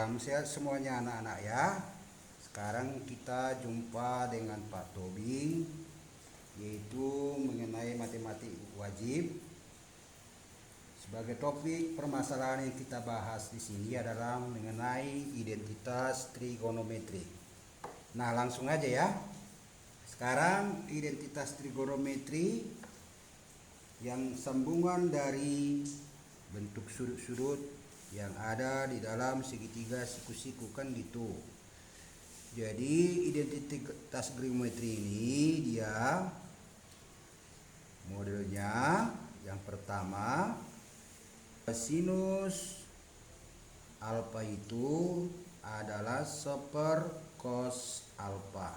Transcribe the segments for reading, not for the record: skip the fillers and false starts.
Salam sehat semuanya anak-anak ya. Sekarang kita jumpa dengan Pak Tobi, yaitu mengenai matematik wajib. Sebagai topik permasalahan yang kita bahas di sini adalah mengenai identitas trigonometri. Nah, langsung aja ya. Sekarang identitas trigonometri yang sambungan dari bentuk sudut-sudut yang ada di dalam segitiga siku-siku kan gitu. Jadi identitas trigonometri ini dia modelnya yang pertama sinus alfa itu adalah seper cos alfa.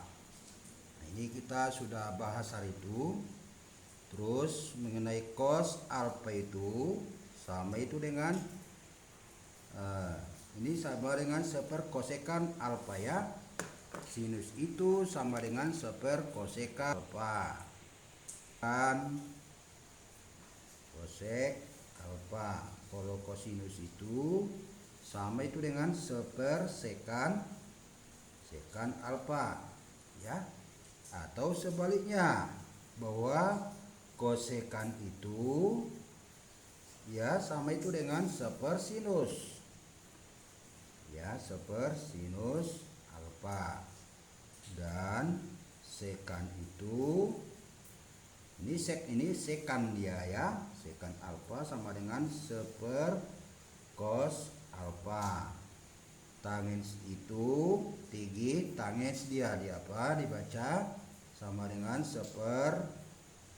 Nah, ini kita sudah bahas hari itu. Terus mengenai cos alfa itu sama itu dengan ini sama dengan seper kosekan alfa ya. Sinus itu sama dengan seper kosekan alfa. Kan kosek alfa. Kalau kosinus itu sama itu dengan seper sekan alfa ya. Atau sebaliknya, bahwa kosekan itu ya sama itu dengan seper sinus. Ya, seper sinus alfa. Dan sekan itu ini sekan dia ya. Sekan alfa sama dengan seper cos alfa. Tangens itu tinggi, tangens dia apa dibaca sama dengan seper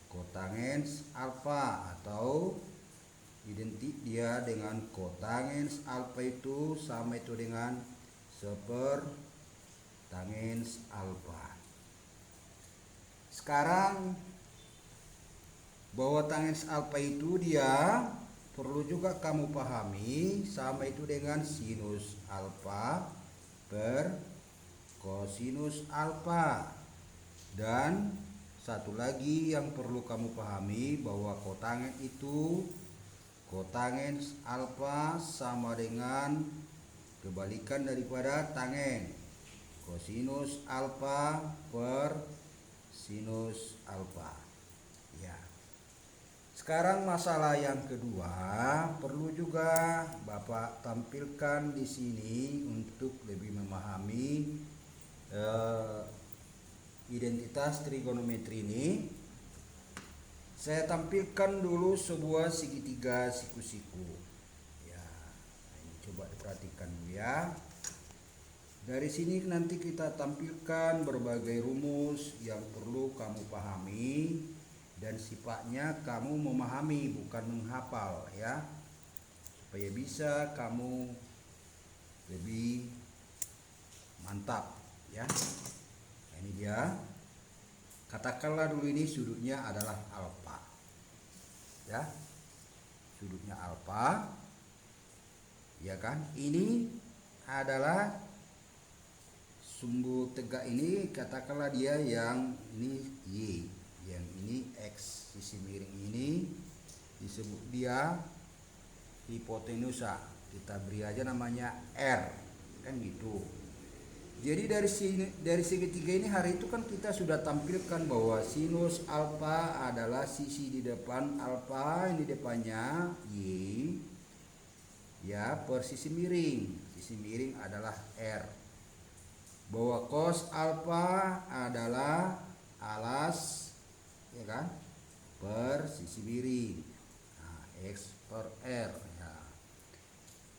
kotangens alfa, atau identik dia dengan kotangens alfa itu sama itu dengan seper tangens alfa. Sekarang bahwa tangens alfa itu dia perlu juga kamu pahami sama itu dengan sinus alfa per kosinus alfa. Dan satu lagi yang perlu kamu pahami bahwa kotangens itu kotangens alfa sama dengan kebalikan daripada tangen kosinus alfa per sinus alfa ya. Sekarang masalah yang kedua perlu juga Bapak tampilkan di sini untuk lebih memahami identitas trigonometri ini. Saya tampilkan dulu sebuah segitiga siku-siku. Ya, ini coba diperhatikan dulu ya. Dari sini nanti kita tampilkan berbagai rumus yang perlu kamu pahami dan sifatnya kamu memahami bukan menghafal ya. Supaya bisa kamu lebih mantap ya. Nah, ini dia. Katakanlah dulu ini sudutnya adalah alfa. Ya. Sudutnya alfa. Ya kan? Ini adalah sumbu tegak ini, katakanlah dia yang ini Y, yang ini X. Sisi miring ini disebut dia hipotenusa. Kita beri aja namanya R. Kan gitu. Jadi dari segitiga ini hari itu kan kita sudah tampilkan bahwa sinus alfa adalah sisi di depan alfa, ini depannya Y ya, per sisi miring. Sisi miring adalah R. Bahwa cos alfa adalah alas ya kan, per sisi miring. Nah, X per R ya.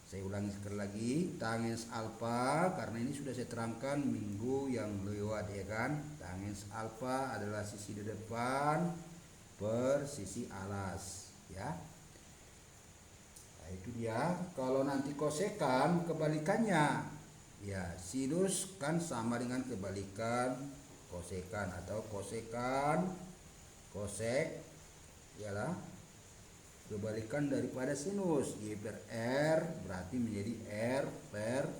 Saya ulangi sekali lagi, tangens alfa karena ini sudah saya terangkan minggu yang lewat ya kan. Tangens alfa adalah sisi di depan per sisi alas ya. Nah, itu dia. Kalau nanti kosekan kebalikannya. Ya, sinus kan sama dengan kebalikan kosekan, atau kosekan kosek ialah kebalikan daripada sinus. Y per R berarti menjadi R per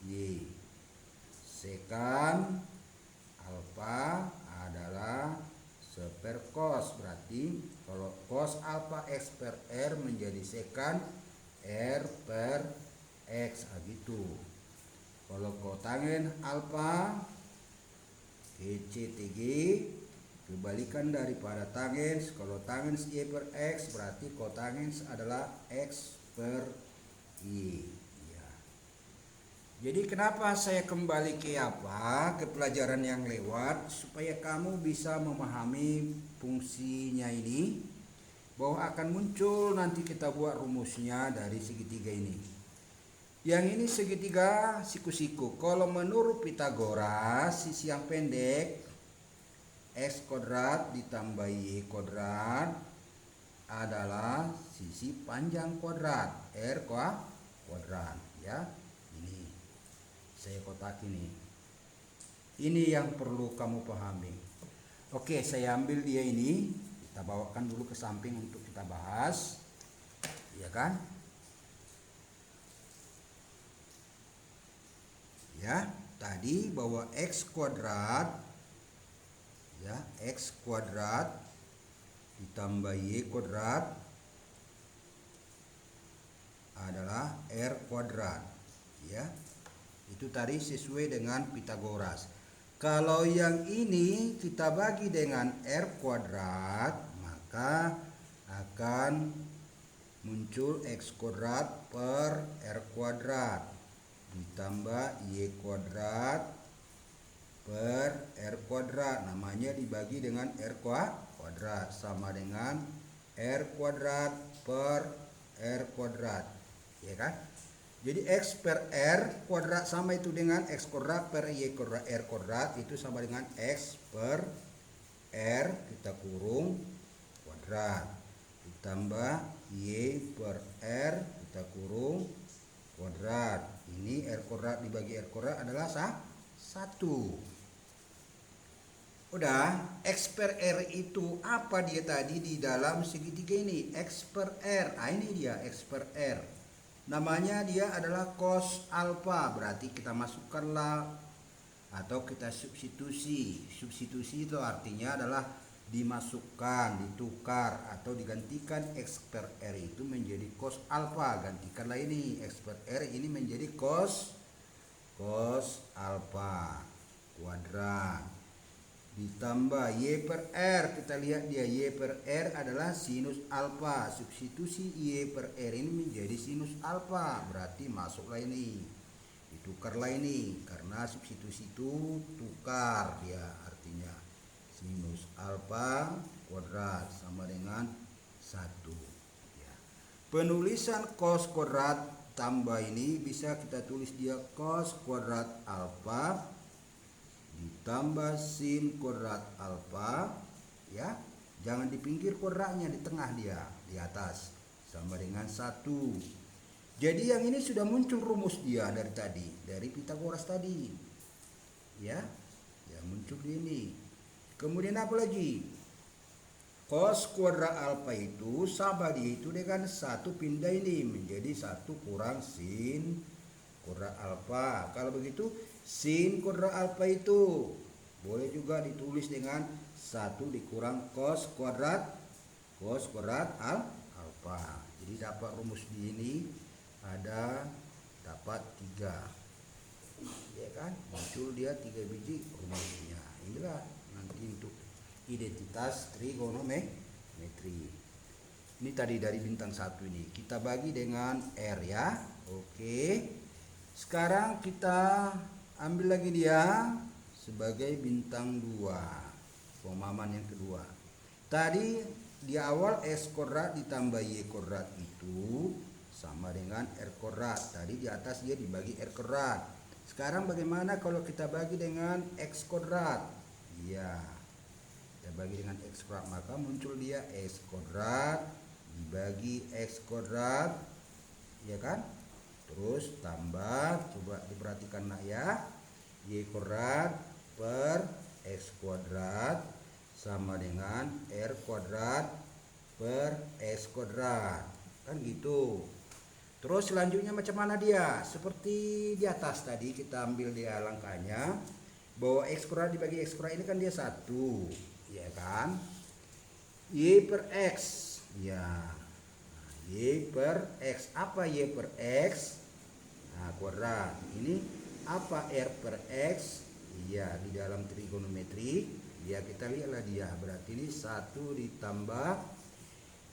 Y. Sekan alfa adalah seper cos, berarti kalau cos alfa X per R menjadi sekan R per X gitu. Kalau kotangen alfa ECTG, kebalikan daripada tangens. Kalau tangens Y per X berarti kotangens adalah X per Y. Ya. Jadi kenapa saya kembali ke ke pelajaran yang lewat, supaya kamu bisa memahami fungsinya ini, bahwa akan muncul nanti kita buat rumusnya dari segitiga ini. Yang ini segitiga siku-siku. Kalau menurut Pitagoras, sisi yang pendek X kuadrat ditambah Y kuadrat adalah sisi panjang kuadrat R kuadrat, ya. Ini saya kotak ini. Ini yang perlu kamu pahami. Oke, saya ambil dia ini, kita bawakan dulu ke samping untuk kita bahas, ya kan? Ya, tadi bahwa X kuadrat, ya, X kuadrat ditambah Y kuadrat adalah R kuadrat, ya. Itu tadi sesuai dengan Pitagoras. Kalau yang ini kita bagi dengan R kuadrat, maka akan muncul X kuadrat per R kuadrat ditambah Y kuadrat per R kuadrat. Namanya dibagi dengan R kuadrat, sama dengan R kuadrat per R kuadrat, ya kan? Jadi X per R kuadrat sama itu dengan X kuadrat per Y kuadrat R kuadrat, itu sama dengan X per R kita kurung kuadrat ditambah Y per R kita kurung kuadrat. Ini R kuadrat dibagi R kuadrat adalah 1. Udah, X per R itu apa dia tadi di dalam segitiga ini? X per R. Ah, ini dia X per R. Namanya dia adalah cos alfa. Berarti kita masukkanlah atau kita substitusi. Substitusi itu artinya adalah dimasukkan, ditukar atau digantikan. X per R itu menjadi cos alfa, gantikanlah ini X per R ini menjadi cos alfa kuadrat ditambah Y per R. Kita lihat dia Y per R adalah sinus alfa, substitusi Y per R ini menjadi sinus alfa, berarti masuklah ini, ditukarlah ini, karena substitusi itu tukar dia, artinya sinus alfa kuadrat sama dengan 1, ya. Penulisan cos kuadrat tambah ini bisa kita tulis dia cos kuadrat alfa ditambah sin kuadrat alfa, ya. Jangan di pinggir kuadratnya, di tengah dia, di atas, sama dengan 1. Jadi yang ini sudah muncul rumus dia dari tadi, dari Pitagoras tadi, ya. Ya, muncul di ini. Kemudian apa lagi? Cos kuadrat alfa itu sama dia itu dengan 1 pindah ini menjadi 1 kurang sin kuadrat alfa. Kalau begitu sin kuadrat alfa itu boleh juga ditulis dengan 1 dikurang cos kuadrat alfa. Jadi dapat rumus di ini ada dapat 3, ya kan? Muncul dia 3 biji rumusnya. Inilah nanti untuk identitas trigonometri. Ini tadi dari bintang 1 ini kita bagi dengan R, ya. Oke. Sekarang kita ambil lagi dia sebagai bintang 2. Pemahaman yang kedua. Tadi di awal X kuadrat ditambah Y kuadrat itu sama dengan R kuadrat. Tadi di atas dia dibagi R kuadrat. Sekarang bagaimana kalau kita bagi dengan X kuadrat? Iya, kita bagi dengan X kuadrat, maka muncul dia X kuadrat dibagi X kuadrat, ya kan? Terus tambah, coba diperhatikan nak ya, Y kuadrat per X kuadrat sama dengan R kuadrat per X kuadrat, kan gitu. Terus selanjutnya macam mana dia? Seperti di atas tadi kita ambil dia langkahnya, bahwa X kuadrat dibagi X kuadrat ini kan dia 1, ya kan? Y per X, ya. Y per X, apa Y per X? Nah, kuadrat ini Apa R per X? Iya, di dalam trigonometri ya kita lihatlah dia. Berarti ini 1 ditambah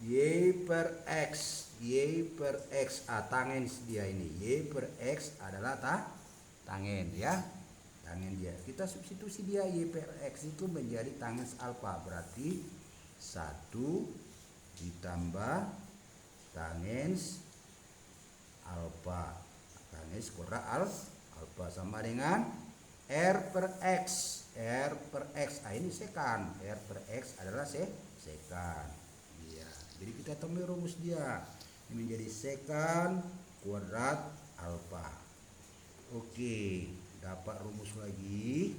Y per X. Y per X. Tangens dia ini. Y per X adalah tangen ya. Tangen dia. Kita substitusi dia Y per X itu menjadi tangens alfa. Berarti 1 ditambah tangens alfa. Tangens kuadrat alfa sama dengan R per X. R per X. Ini sekan. R per X adalah sekan. Iya. Jadi kita temui rumus dia. Ini menjadi sekan kuadrat alfa. Oke, dapat rumus lagi.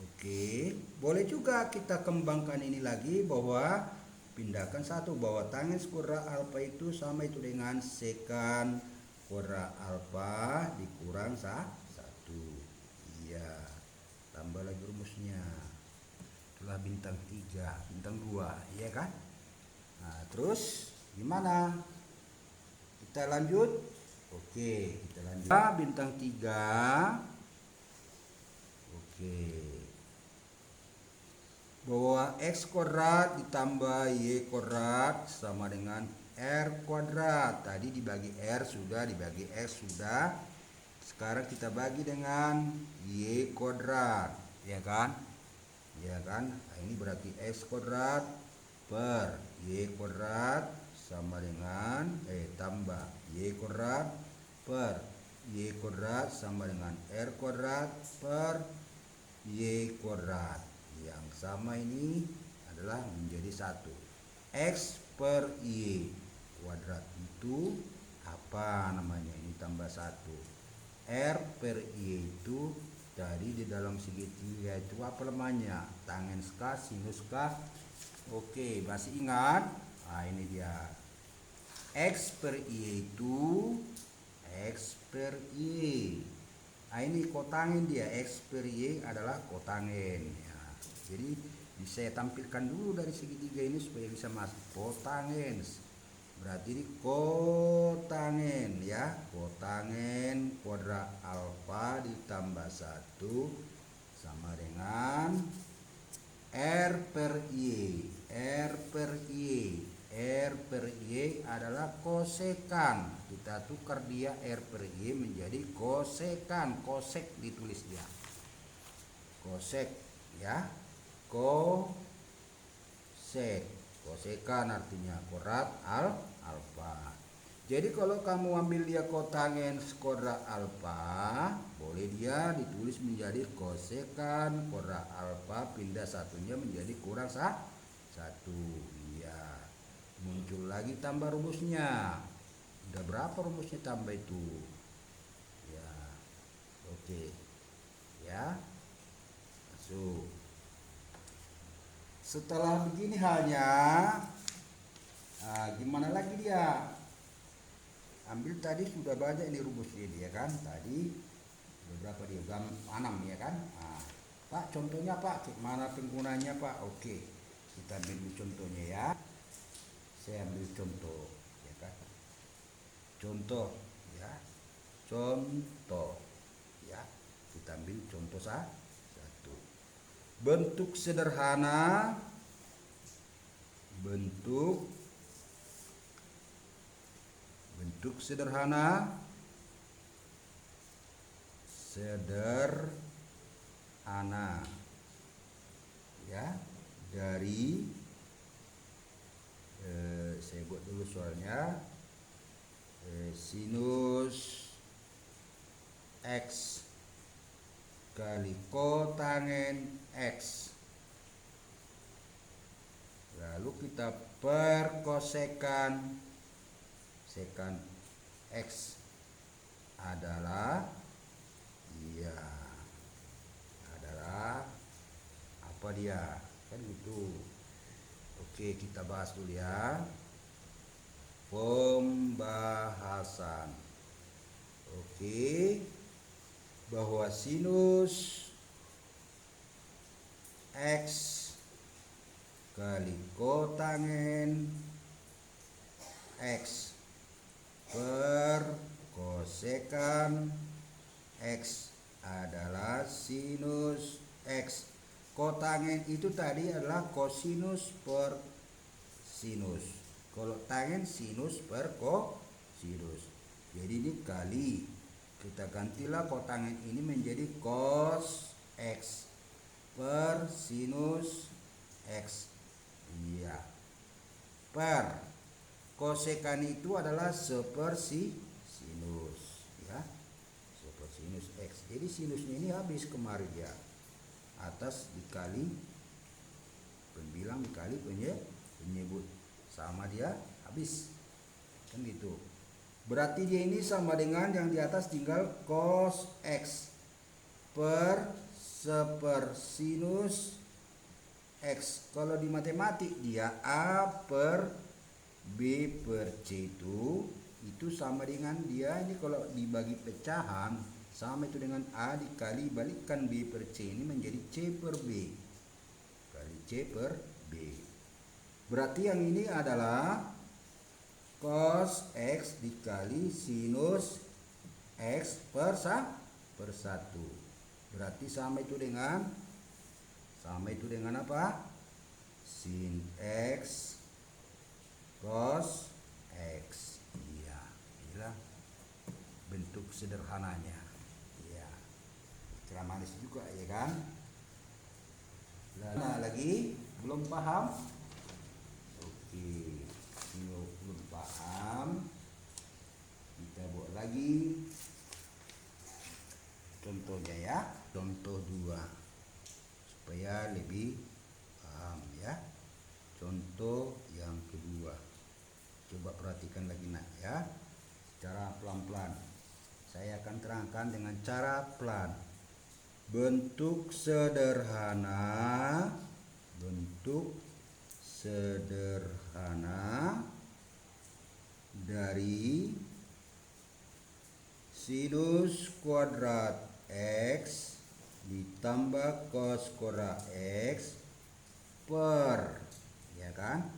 Oke, boleh juga kita kembangkan ini lagi bahwa pindahkan satu bahwa tangens kuadrat alfa itu sama itu dengan sekan kuadrat alfa dikurang 1. Iya. Tambah lagi rumusnya. Itulah bintang 3, bintang 2, iya kan? Nah, terus gimana? Kita lanjut. Oke, kita lanjut. Bintang 3. Oke. Bahwa X kuadrat ditambah Y kuadrat sama dengan R kuadrat. Tadi dibagi R sudah, dibagi X sudah. Sekarang kita bagi dengan Y kuadrat, ya kan? Ya kan? Nah, ini berarti X kuadrat per Y kuadrat sama dengan tambah Y kuadrat per Y kuadrat sama dengan R kuadrat per Y kuadrat. Yang sama ini adalah menjadi 1. X per Y kuadrat itu apa namanya? Ini tambah 1. R per Y itu tadi di dalam segitiga itu apa lemahnya? Tangens K, sinus K. Oke, masih ingat? Nah, ini dia. X per Y itu X per Y. Nah, ini kotangen dia. X per Y adalah kotangen ya. Jadi bisa saya tampilkan dulu dari segitiga ini supaya bisa masuk kotangens. Berarti ini kotangen ya. Kotangen kuadrat alfa ditambah 1 sama dengan R per Y. R per Y. R per Y adalah kosekan. Kita tukar dia R per Y menjadi kosekan. Kosek ditulis dia. Kosek ya. Kosek. Kosekan artinya kuadrat alfa. Jadi kalau kamu ambil dia kotangens kuadrat alfa, boleh dia ditulis menjadi kosekan kuadrat alfa, pindah satunya menjadi kurang 1. Iya. Muncul lagi tambah rumusnya. Udah berapa rumusnya tambah itu? Ya. Oke. Ya. Masuk. Setelah begini halnya, gimana lagi dia? Ambil tadi sudah banyak ini rumusnya dia kan. Tadi beberapa dia 6 ya kan. Pak contohnya Pak, mana penggunanya Pak? Oke, kita ambil contohnya ya. Saya ambil contoh ya kan. Contoh ya. Contoh ya. Kita ambil contoh 1. Bentuk sederhana. Bentuk sederhana ya dari saya buat dulu soalnya sinus X kali kotangen X, lalu kita perkosekan sekan X adalah apa dia kan gitu. Oke, kita bahas dulu ya. Pembahasan. Oke, bahwa sinus X kali kotangen X per kosekan X adalah sinus X. Kotangen itu tadi adalah kosinus per sinus. Kalau tangen sinus per kosinus. Jadi ini kali. Kita gantilah kotangen ini menjadi cos X per sinus X. Iya. Per kosekan itu adalah sepersi sinus, ya. Sepersinus X. Jadi sinusnya ini habis kemarin ya. Atas dikali pembilang dikali penyebut, sama dia habis. Kan gitu. Berarti dia ini sama dengan yang di atas, tinggal cos X per sepersinus X. Kalau di matematik dia A per B per C itu sama dengan dia ini kalau dibagi pecahan sama itu dengan A dikali balikkan B per C, ini menjadi C per B kali C per B. Berarti yang ini adalah cos X dikali sinus X per 1. Berarti sama itu dengan apa? Sin X cos X. Iya, inilah bentuk sederhananya. Iya. Cara manis juga ya kan? Nah, lagi belum paham? Oke. Belum paham, kita buat lagi contohnya ya, contoh 2 supaya lebih paham ya. Contoh yang kedua, coba perhatikan lagi nak ya, secara pelan-pelan. Saya akan terangkan dengan cara pelan. Bentuk sederhana dari sinus kuadrat X ditambah cos kuadrat X per, ya kan,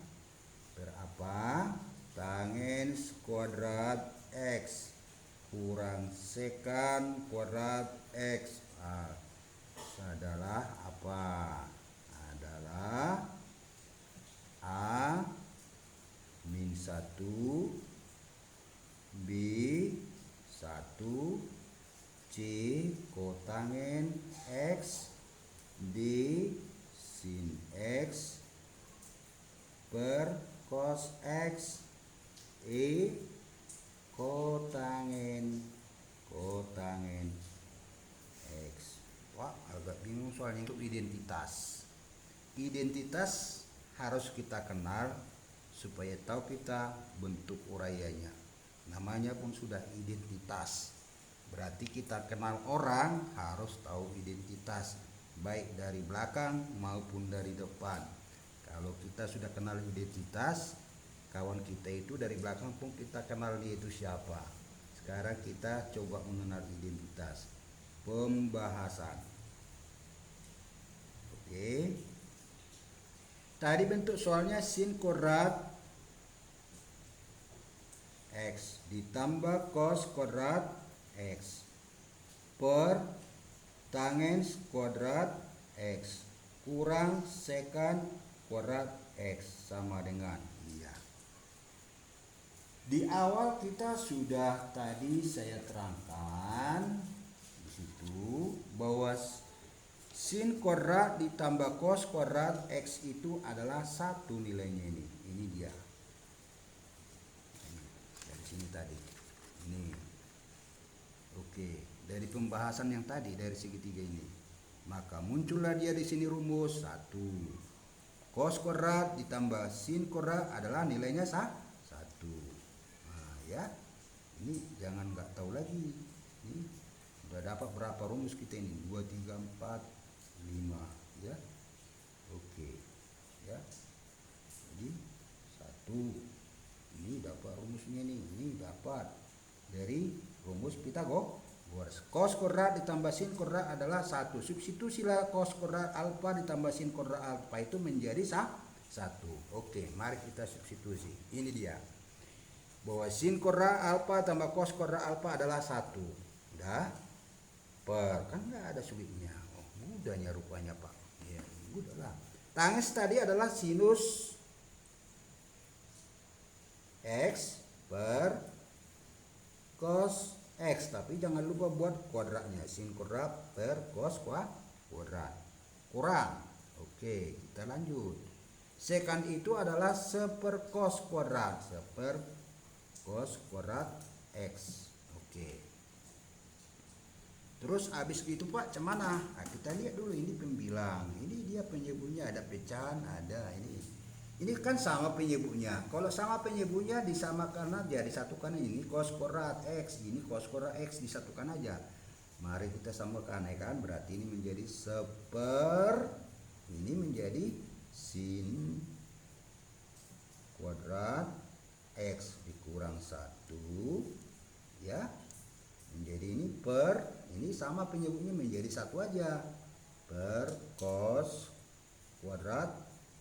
per apa? Tangens kuadrat X kurang sekan kuadrat X adalah apa? Adalah A min 1 B 1 C kotangen X D sin X per cos X E kotangen X. Wah, agak bingung soalnya untuk identitas. Identitas harus kita kenal supaya tahu kita bentuk uraiannya. Namanya pun sudah identitas. Berarti kita kenal orang harus tahu identitas, baik dari belakang maupun dari depan. Kalau kita sudah kenal identitas, kawan kita itu dari belakang pun kita kenal dia itu siapa. Sekarang kita coba mengenal identitas. Pembahasan. Oke. Tadi bentuk soalnya sin kuadrat X ditambah cos kuadrat X per tangens kuadrat X kurang sekan kuadrat X sama dengan, iya. Di awal kita sudah tadi saya terangkan di situ bahwa sin kuadrat ditambah cos kuadrat X itu adalah 1 nilainya ini. Ini dia. Dari sini tadi. Ini. Oke, dari pembahasan yang tadi dari segitiga ini. Maka muncullah dia di sini rumus 1. Cos kuadrat ditambah sin kuadrat adalah nilainya 1. Nah, ya. Ini jangan nggak tahu lagi. Ini udah dapat berapa rumus kita ini? 2 3 4 5 ya. Oke ya, jadi 1 ini dapat rumusnya nih, ini dapat dari rumus Pythagoras. Cos kuadrat ditambah sin kuadrat adalah 1. Substitusilah cos kuadrat alfa ditambah sin kuadrat alfa itu menjadi 1. Oke, mari kita substitusi. Ini dia, bahwa sin kuadrat alfa tambah cos kuadrat alfa adalah 1. Udah. per, kan nggak ada sulitnya. Oh, mudahnya rupanya Pak. Ya, mudah lah. Tangens tadi adalah sinus X per cos X, tapi jangan lupa buat kuadratnya, sin kuadrat per cos kuadrat. Kurang. Oke, kita lanjut. Sekant itu adalah seper cos kuadrat, seper cos kuadrat X. Oke. Terus habis itu Pak, cemana? Nah, kita lihat dulu ini pembilang. Ini dia penyebutnya, ada pecahan, ada ini. Ini kan sama penyebutnya. Kalau sama penyebutnya disamakan aja, disatukan ini cos kuadrat X, ini cos kuadrat X disatukan aja. Mari kita samakan ya kan. Berarti ini menjadi seper, ini menjadi sin kuadrat X dikurang 1 ya. Menjadi ini per, ini sama penyebutnya menjadi satu aja, per cos kuadrat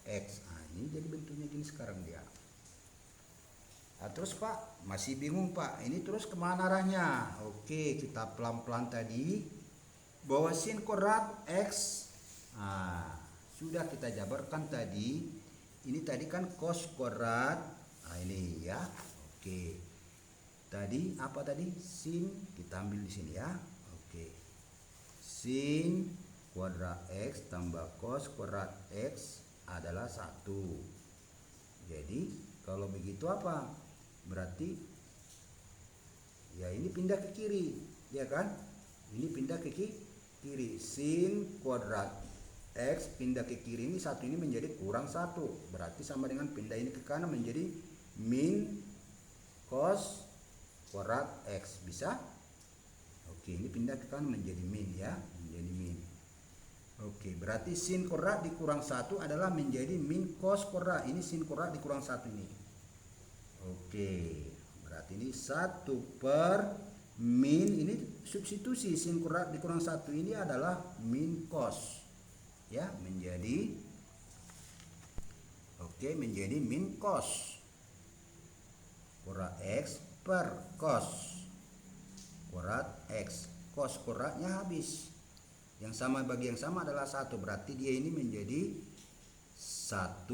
X. Nah, ini jadi bentuknya gini sekarang dia. Nah, terus Pak masih bingung Pak, ini terus kemana arahnya? Oke, kita pelan-pelan tadi bahwa sin kuadrat X, nah, sudah kita jabarkan tadi. Ini tadi kan cos kuadrat, nah ini ya. Oke, tadi apa tadi? Sin, kita ambil di sini ya. Oke, sin kuadrat X tambah cos kuadrat X adalah 1. Jadi kalau begitu apa? Berarti ya ini pindah ke kiri, ya kan? Ini pindah ke kiri. Sin kuadrat X pindah ke kiri, ini 1 ini menjadi kurang 1. Berarti sama dengan pindah ini ke kanan menjadi min cos kuadrat X. Bisa? Oke, ini pindah ke kanan menjadi min ya, menjadi min. Oke, berarti sin kuadrat dikurang 1 adalah menjadi min cos kuadrat. Ini sin kuadrat dikurang 1 ini. Oke, berarti ini 1 per min, ini substitusi sin kuadrat dikurang 1 ini adalah min cos. Ya, menjadi oke, menjadi min cos kuadrat X per cos kuadrat X. Cos kuadratnya habis. Yang sama bagi yang sama adalah 1. Berarti dia ini menjadi 1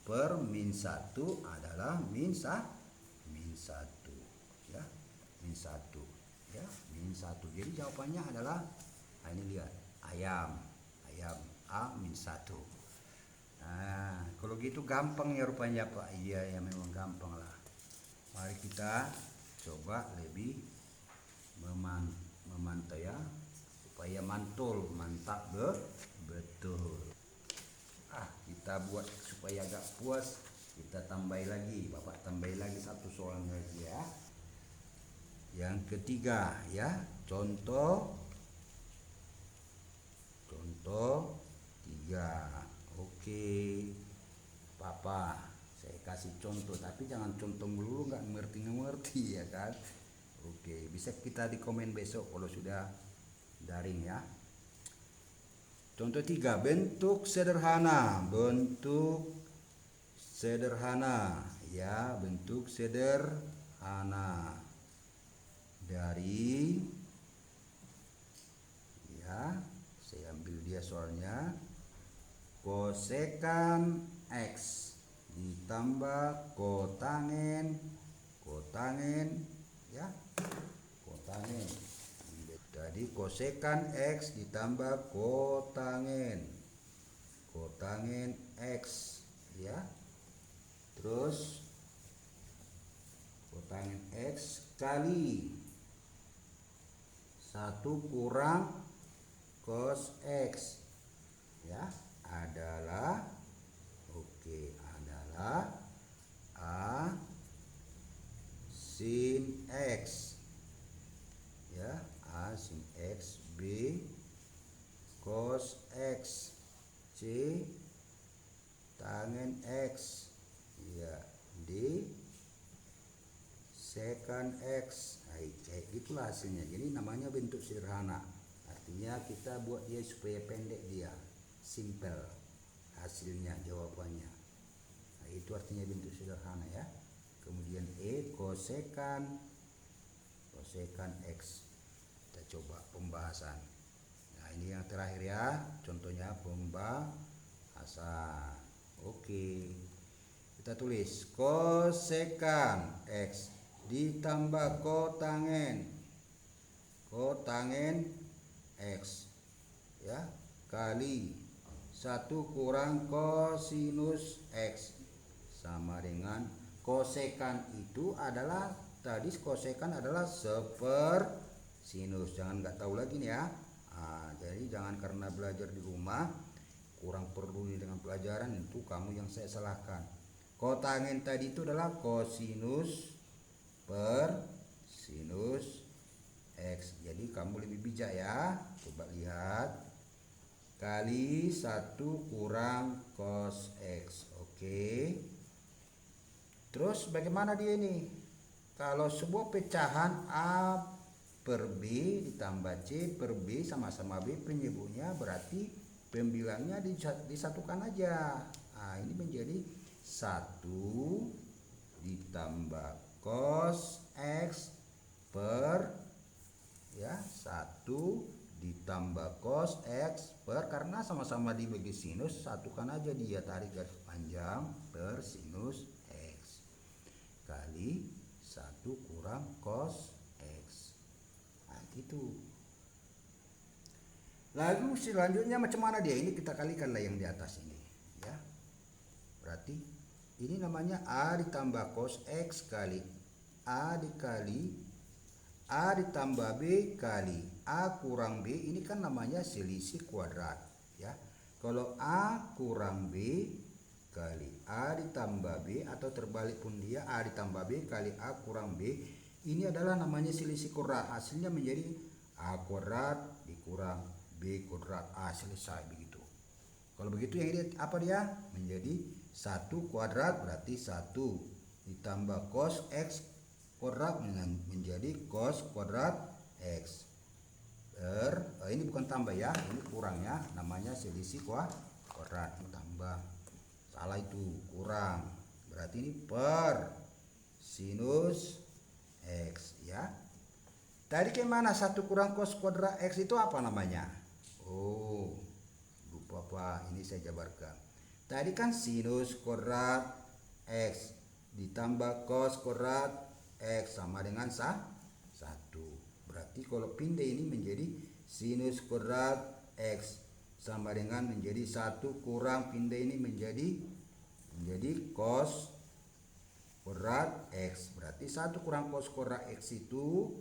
per min 1 adalah min 1 ya, min 1 ya, min 1. Jadi jawabannya adalah, nah ini lihat, ayam A min 1. Nah, kalau gitu gampang ya rupanya Pak. Iya ya, memang gampang lah. Mari kita coba lebih memantau ya, supaya mantul, mantap betul. Kita buat supaya agak puas, kita tambah lagi, Bapak tambah lagi satu soal lagi ya. Yang ketiga ya, contoh 3. Oke, Papa saya kasih contoh, tapi jangan contoh dulu nggak ngerti ya kan. Oke, bisa kita di komen besok kalau sudah daring ya. Contoh 3, bentuk sederhana ya, bentuk sederhana dari ya, saya ambil dia soalnya, kosekan X ditambah kotangen ya, kotangen. Jadi kosekan X ditambah kotangen X ya. Terus kotangen X kali 1 kurang cos X ya, adalah A sin X ya, A sin X, B cos X, C tangen X ya, D secant X. Nah, kayak gitulah hasilnya. Jadi namanya bentuk sederhana. Artinya kita buat dia supaya pendek, dia simple hasilnya, jawabannya. Nah, itu artinya bentuk sederhana ya. Kemudian E kosekan X. Kita coba pembahasan pembahasan. Nah ini yang terakhir ya, contohnya pembahasan. Oke, kita tulis kosekan X ditambah kotangen X ya kali 1 kurang kosinus X sama dengan kosekan itu adalah tadi kosekan adalah sepersinus. Jangan nggak tahu lagi nih ya. Jadi jangan karena belajar di rumah kurang peduli dengan pelajaran itu kamu yang saya salahkan. Kotangen tadi itu adalah kosinus per sinus X. Jadi kamu lebih bijak ya. Coba lihat. Kali 1 kurang cos X. Oke. Terus bagaimana dia ini? Kalau sebuah pecahan A per B ditambah C per B sama-sama B penyebutnya, berarti pembilangnya disatukan aja. Nah, ini menjadi 1 ditambah cos X per ya 1 ditambah cos X per, karena sama-sama dibagi sinus, satukan aja dia, tarik garis panjang per sinus X kali 1 kurang cos X. Nah gitu. Lalu selanjutnya macam mana dia? Ini kita kalikan lah yang di atas ini ya. Berarti ini namanya A ditambah cos X kali A dikali A ditambah B kali A kurang B, ini kan namanya selisih kuadrat ya. Kalau A kurang B kali A ditambah B, atau terbalik pun dia A ditambah B kali A kurang B, ini adalah namanya selisih kuadrat. Hasilnya menjadi A kuadrat dikurang B kuadrat A, selesai begitu. Kalau begitu yang ini apa dia? Menjadi 1 kuadrat, berarti 1 ditambah cos X kuadrat menjadi cos kuadrat X per, ini bukan tambah ya, ini kurang ya, namanya selisih kuadrat, tambah salah itu, kurang, berarti ini per sinus X ya. Tadi gimana 1 kurang cos kuadrat X itu apa namanya? Oh lupa apa, ini saya jabarkan. Tadi kan sinus kuadrat X ditambah cos kuadrat X sama dengan 1. Berarti kalau pindah ini menjadi sinus kuadrat X sama dengan menjadi 1 kurang pindah ini menjadi cos kuadrat X. Berarti 1 kurang cos kuadrat X itu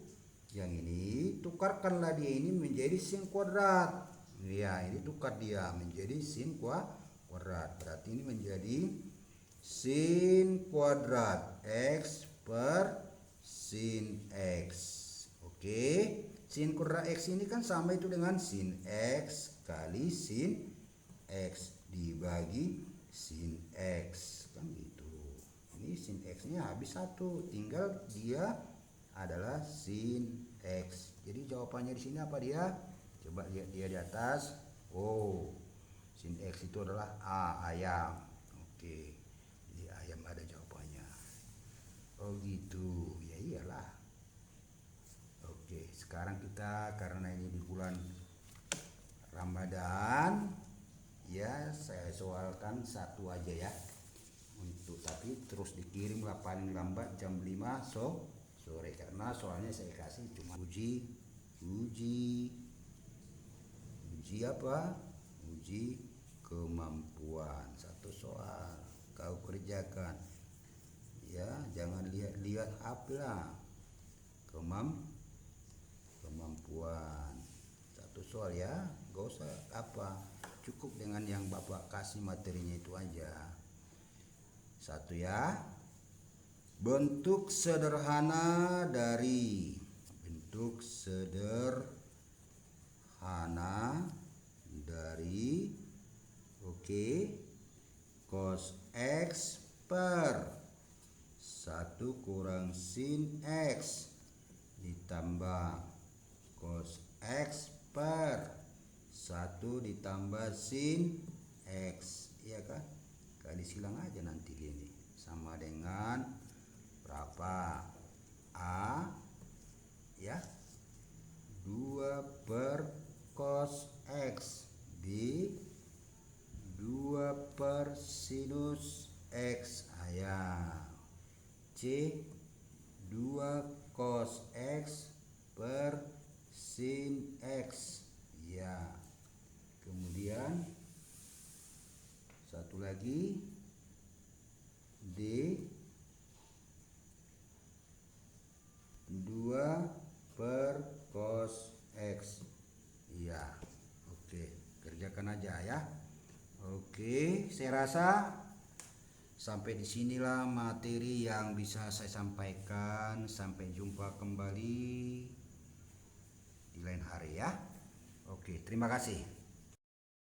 yang ini, tukarkanlah dia ini menjadi sin kuadrat. Ya, ini tukar dia menjadi sin kuadrat. Berarti ini menjadi sin kuadrat X per sin X. Oke, sin kuadrat X ini kan sama itu dengan sin X kali sin X dibagi sin X, kan gitu. Ini sin X nya habis 1, tinggal dia adalah sin X. Jadi jawabannya di sini apa dia? Coba lihat dia di atas. Oh, sin X itu adalah A, ayam. Oke, jadi ayam ada jawabannya. Oh gitu, ya iyalah. Oke, sekarang kita karena ini di bulan Ramadan ya, saya soalkan 1 aja ya, untuk tapi terus dikirim lah paling lambat jam 5 sore, karena soalnya saya kasih cuma uji apa? Uji kemampuan, 1 soal kau kerjakan ya, jangan lihat HP lah. Kemampuan 1 soal ya, gak usah apa, cukup dengan yang Bapak kasih materinya itu aja. 1 ya, bentuk sederhana dari oke, cos X per 1 kurang sin X ditambah cos X per 1 ditambah sin X, iya kan? Kali silang aja nanti gini, sama dengan berapa? A ya, 2 per cos X. B 2 per sinus X. Ya. C 2 cos X per sin X. Ya. Kemudian satu lagi D 2 per cos X. Iya. Oke, kerjakan aja ya. Oke, saya rasa sampai di sinilah materi yang bisa saya sampaikan. Sampai jumpa kembali di lain hari ya. Oke, terima kasih.